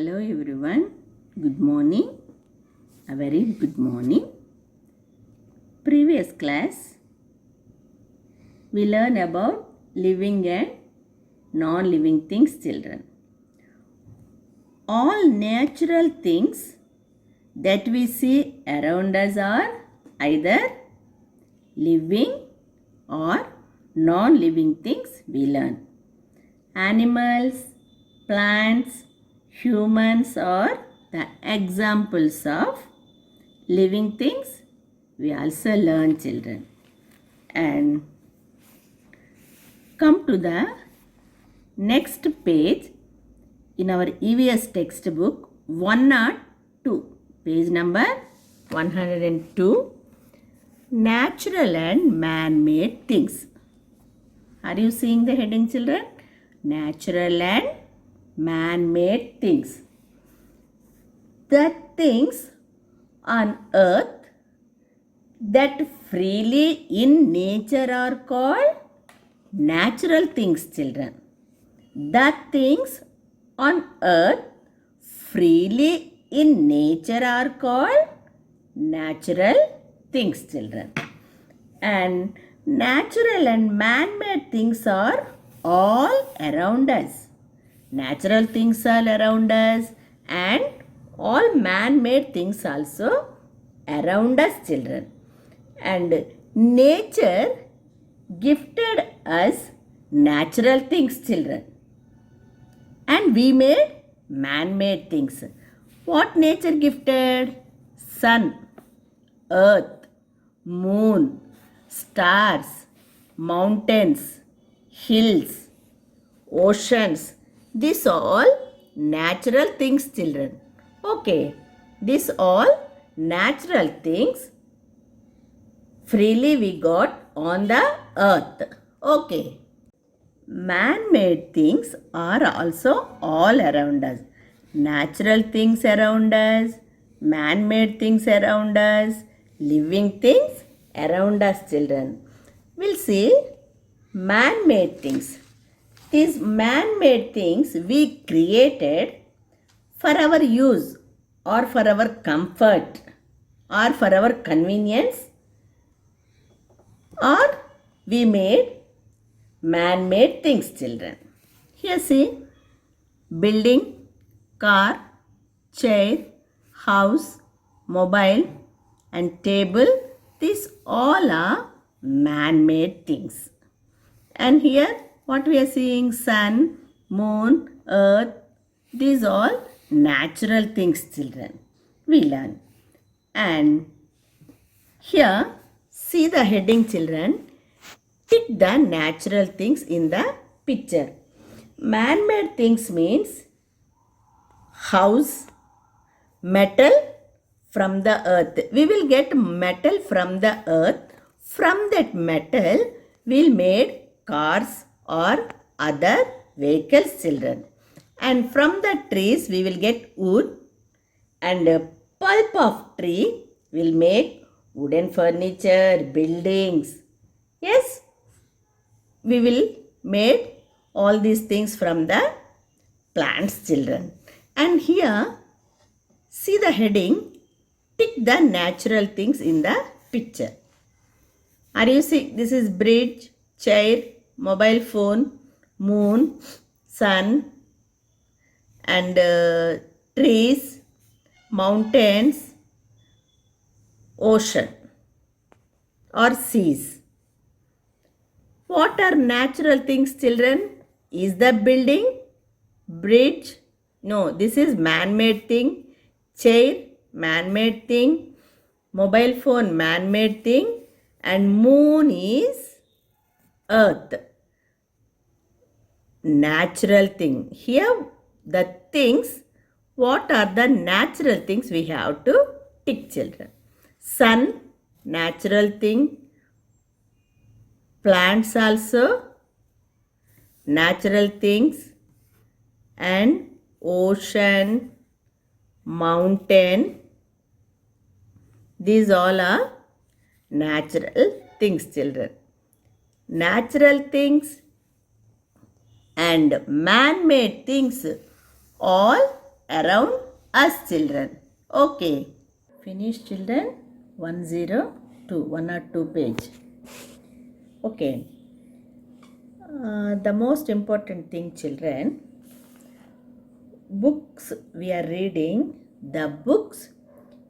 Hello everyone, good morning, a very good morning. Previous class we learned about living and non-living things children. All natural things that we see around us are either living or non-living things we learn. Animals, plants, humans are the examples of living things we also learn children. And come to the next page in our EVS textbook 102, page number 102, natural and man-made things. Are you seeing the heading children? Natural and man-made things. The things on earth that freely in nature are called natural things children. The things on earth freely in nature are called natural things children. And natural and man-made things are all around us. Natural things are around us and all man-made things also around us children. And nature gifted us natural things children. And we made man-made things. What nature gifted? Sun, earth, moon, stars, mountains, hills, oceans. These all natural things children. Okay, these all natural things freely we got on the earth. Okay. Man-made things are also all around us. Natural things around us, man-made things around us, living things around us children. We'll see man-made things. These man-made things we created for our use or for our comfort or for our convenience, or we made man-made things children. Here see, building, car, chair, house, mobile and table. These all are man-made things. And here what we are seeing, sun, moon, earth, these all natural things children we learn. And here see the heading children, pick the natural things in the picture. Man-made things means house, metal from the earth. We will get metal from the earth. From that metal we'll make cars or other vehicles children. And from the trees we will get wood, and pulp of tree will make wooden furniture, buildings. Yes, we will make all these things from the plants children. And here see the heading, pick the natural things in the picture. Are you seeing? This is bridge, chair, mobile phone, moon, sun and trees, mountains, ocean or seas. What are natural things children? Is the building, bridge? No, this is man-made thing. Chair, man-made thing. Mobile phone, man-made thing. And moon is earth, natural thing. Here the things, what are the natural things we have to tick children? Sun, natural thing. Plants also, natural things. And ocean, mountain, these all are natural things children. Natural things and man-made things all around us, children. Okay. Finish, children. 102, 102 page. Okay. The most important thing, children, books we are reading, the books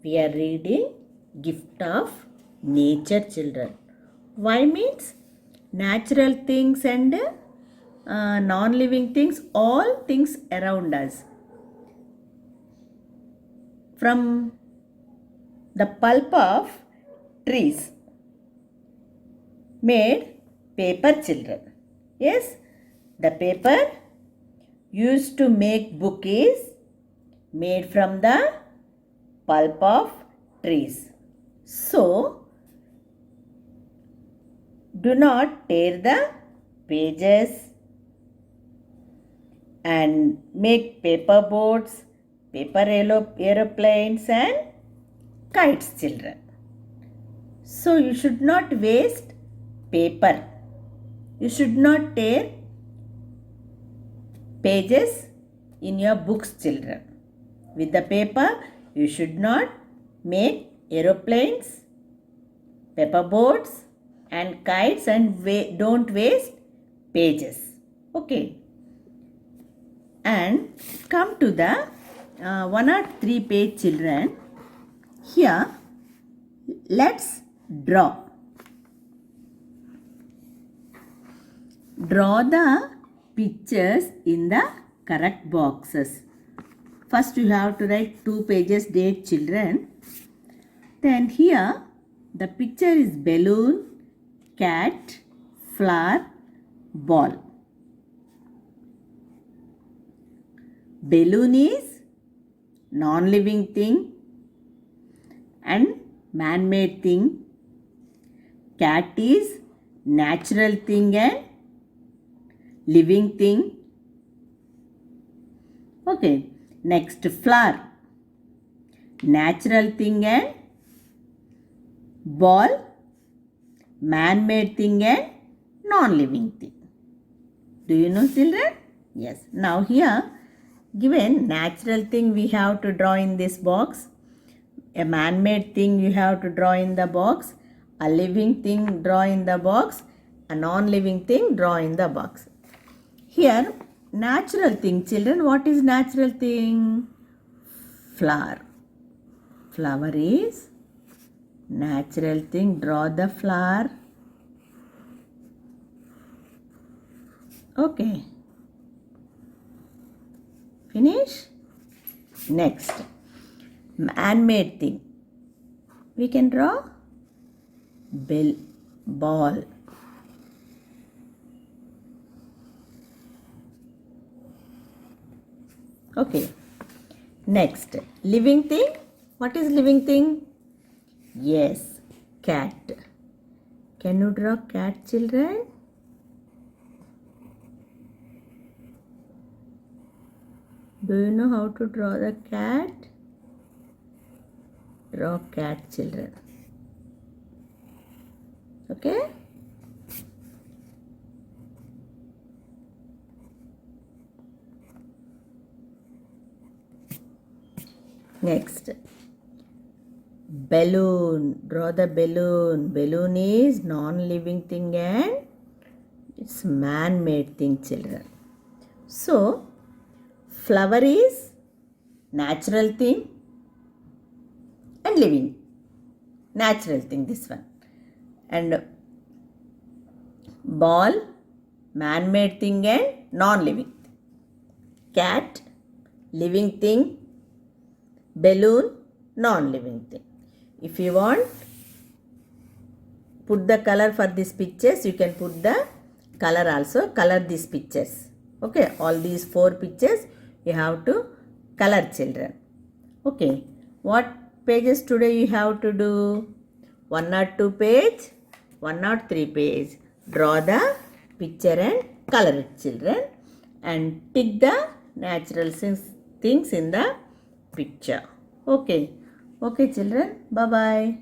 we are reading, gift of nature, children. Why means natural things and non-living things, all things around us. From the pulp of trees made paper, children. Yes, the paper used to make book is made from the pulp of trees. So, do not tear the pages and make paper boats, paper aeroplanes and kites, children. So, you should not waste paper. You should not tear pages in your books, children. With the paper, you should not make aeroplanes, paper boats and kites, and don't waste pages. Okay. And come to the 103 page, children. Here, let's draw. Draw the pictures in the correct boxes. First you have to write 2 pages date, children. Then here the picture is balloon, cat, flower, ball. Balloon is non-living thing and man-made thing. Cat is natural thing and living thing. Okay. Next, flower, natural thing and ball, man-made thing and non-living thing. Do you know, children? Yes. Now here, given natural thing we have to draw in this box, a man-made thing you have to draw in the box, a living thing draw in the box, a non-living thing draw in the box. Here, natural thing, children. What is natural thing? Flower. Flower is natural thing. Draw the flower. Okay. Finish? Next. Man-made thing. We can draw ball. Okay. Next, living thing. What is living thing? Yes, cat. Can you draw cat, children? Do you know how to draw the cat? Draw cat, children. Okay? Next, balloon. Draw the balloon. Balloon is non-living thing and it's man-made thing, children. So, flower is natural thing and living. Natural thing, this one. And ball, man-made thing and non-living thing. Cat, living thing. Balloon, non-living thing. If you want, put the color for these pictures. You can put the color also. Color these pictures. Okay, all these 4 pictures you have to color, children. Okay, what pages today you have to do? 102 page, 103 page. Draw the picture and color it, children. And tick the natural things in the picture. Okay. Okay, children. Bye-bye.